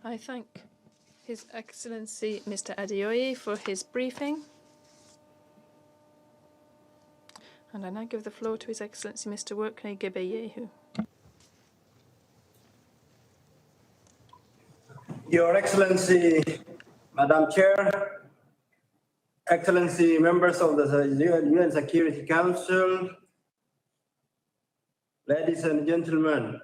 I thank His Excellency Mr. Adeoye for his briefing. And I now give the floor to His Excellency Mr. Workney Gebeyehu. Your Excellency, Madam Chair, Excellency members of the UN Security Council, ladies and gentlemen,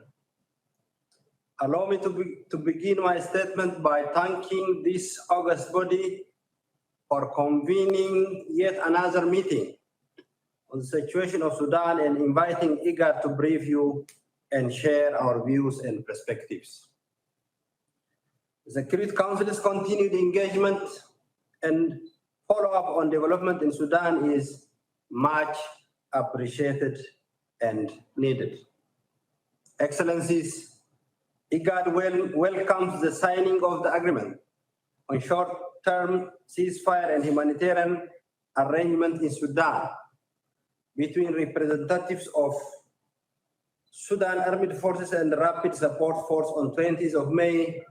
allow me to begin my statement by thanking this august body for convening yet another meeting on the situation of Sudan and inviting IGAD to brief you and share our views and perspectives. The Security Council's continued engagement and follow-up on development in Sudan is much appreciated and needed. Excellencies, IGAD welcomes the signing of the agreement on short-term ceasefire and humanitarian arrangement in Sudan between representatives of Sudan Armed Forces and the Rapid Support Force on 20th of May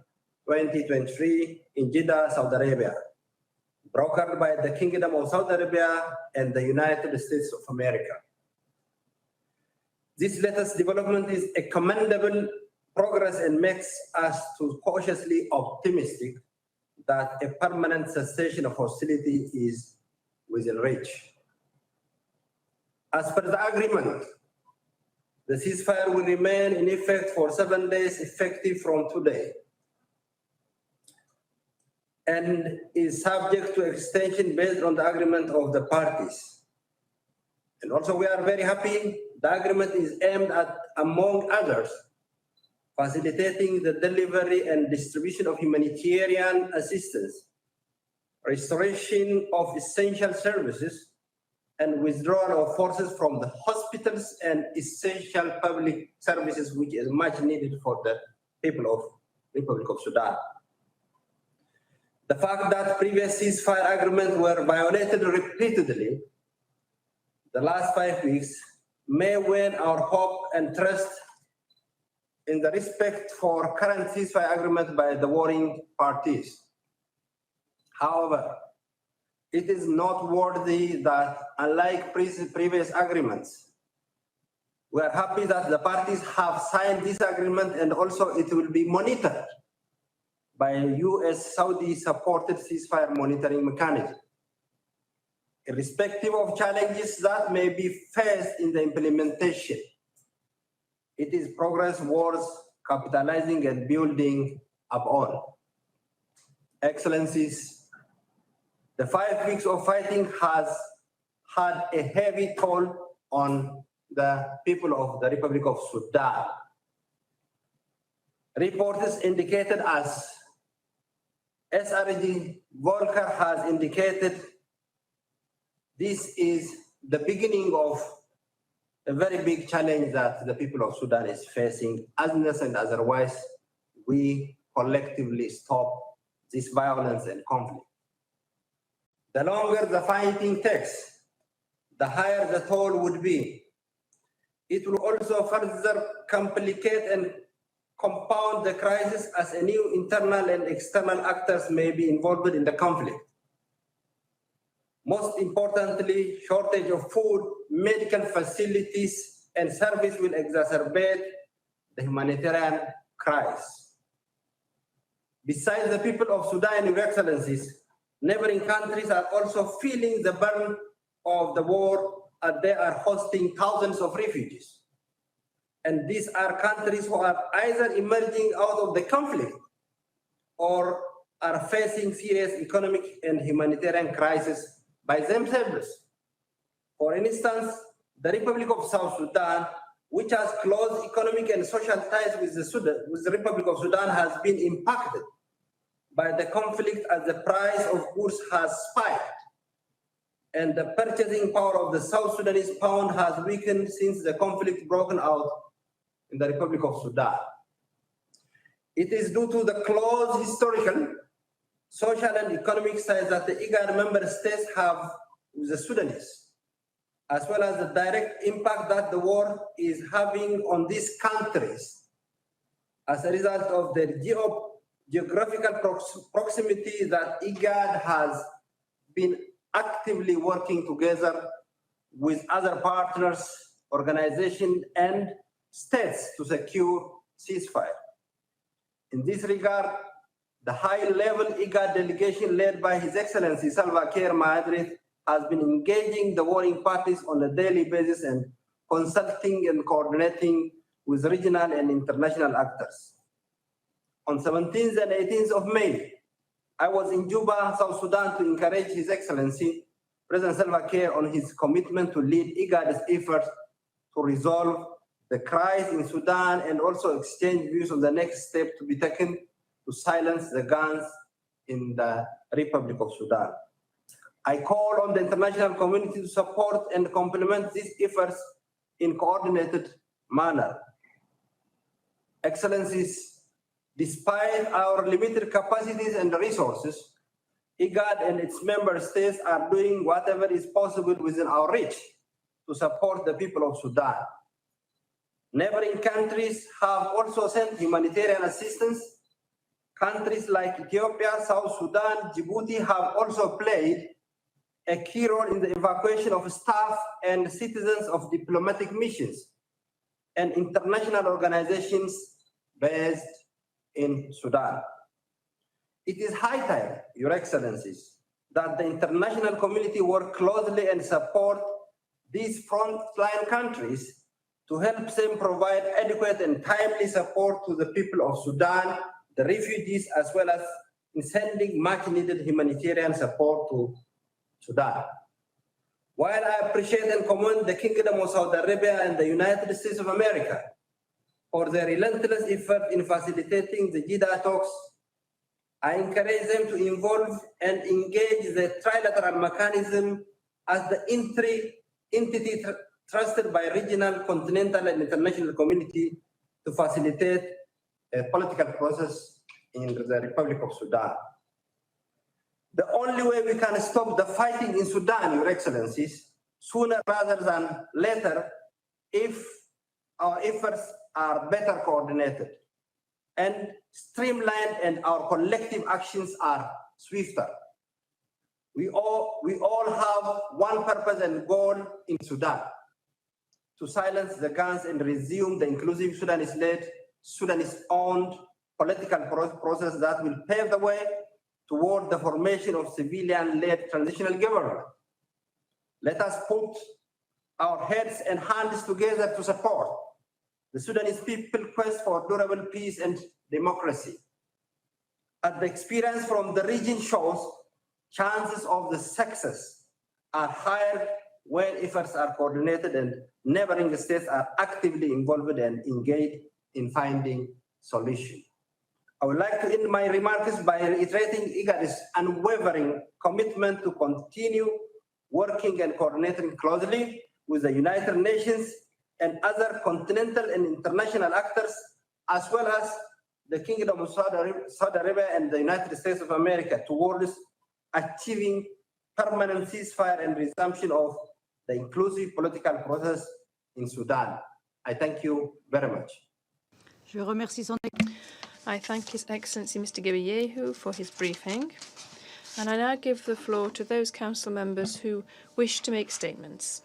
2023 in Jeddah, Saudi Arabia, brokered by the Kingdom of Saudi Arabia and the United States of America. This latest development is a commendable progress and makes us cautiously optimistic that a permanent cessation of hostility is within reach. As per the agreement, the ceasefire will remain in effect for 7 days, effective from today, and is subject to extension based on the agreement of the parties. And also we are very happy the agreement is aimed at, among others, facilitating the delivery and distribution of humanitarian assistance, restoration of essential services, and withdrawal of forces from the hospitals and essential public services, which is much needed for the people of the Republic of Sudan. The fact that previous ceasefire agreements were violated repeatedly the last 5 weeks may wane our hope and trust in the respect for current ceasefire agreement by the warring parties. However, it is noteworthy that, unlike previous agreements, we are happy that the parties have signed this agreement, and also it will be monitored by a US-Saudi supported ceasefire monitoring mechanism. Irrespective of challenges that may be faced in the implementation, it is progress worth capitalizing and building upon. Excellencies, the 5 weeks of fighting has had a heavy toll on the people of the Republic of Sudan. Reports indicated, as SRG Volker has indicated, this is the beginning of a very big challenge that the people of Sudan is facing. Unless and otherwise, we collectively stop this violence and conflict. The longer the fighting takes, the higher the toll would be. It will also further complicate and compound the crisis, as a new internal and external actors may be involved in the conflict. Most importantly, shortage of food, medical facilities, and service will exacerbate the humanitarian crisis. Besides the people of Sudan, Your Excellencies, neighboring countries are also feeling the burden of the war, as they are hosting thousands of refugees. And these are countries who are either emerging out of the conflict or are facing serious economic and humanitarian crisis by themselves. For instance, the Republic of South Sudan, which has close economic and social ties with the Republic of Sudan, has been impacted by the conflict as the price of goods has spiked, and the purchasing power of the South Sudanese pound has weakened since the conflict broke out in the Republic of Sudan. It is due to the close historical, social, and economic ties that the IGAD member states have with the Sudanese, as well as the direct impact that the war is having on these countries as a result of their geographical proximity that IGAD has been actively working together with other partners, organizations, and states to secure ceasefire. In this regard, the high-level IGAD delegation led by His Excellency Salva Kiir Mayardit has been engaging the warring parties on a daily basis and consulting and coordinating with regional and international actors. On 17th and 18th of May, I was in Juba, South Sudan, to encourage His Excellency President Salva Kiir on his commitment to lead IGAD's efforts to resolve the crisis in Sudan and also exchange views on the next step to be taken to silence the guns in the Republic of Sudan. I call on the international community to support and complement these efforts in coordinated manner. Excellencies, despite our limited capacities and resources, IGAD and its member states are doing whatever is possible within our reach to support the people of Sudan. Neighboring countries have also sent humanitarian assistance. Countries like Ethiopia, South Sudan, Djibouti have also played a key role in the evacuation of staff and citizens of diplomatic missions and international organizations based in Sudan. It is high time, Your Excellencies, that the international community work closely and support these frontline countries to help them provide adequate and timely support to the people of Sudan, the refugees, as well as in sending much needed humanitarian support to Sudan. While I appreciate and commend the Kingdom of Saudi Arabia and the United States of America for their relentless effort in facilitating the Jeddah talks, I encourage them to involve and engage the trilateral mechanism as the entity trusted by regional, continental, and international community to facilitate a political process in the Republic of Sudan. The only way we can stop the fighting in Sudan, Your Excellencies, sooner rather than later, if our efforts are better coordinated and streamlined and our collective actions are swifter. We all have one purpose and goal in Sudan: to silence the guns and resume the inclusive Sudanese-led, Sudanese-owned political process that will pave the way toward the formation of civilian-led transitional government. Let us put our heads and hands together to support the Sudanese people's quest for durable peace and democracy. As the experience from the region shows, chances of the success are higher when efforts are coordinated and neighboring states are actively involved and engaged in finding solutions. I would like to end my remarks by reiterating IGAD's unwavering commitment to continue working and coordinating closely with the United Nations and other continental and international actors, as well as the Kingdom of Saudi Arabia and the United States of America, towards achieving permanent ceasefire and resumption of the inclusive political process in Sudan. I thank you very much. Je remercie son... I thank His Excellency Mr. Gebeyehu for his briefing, and I now give the floor to those council members who wish to make statements.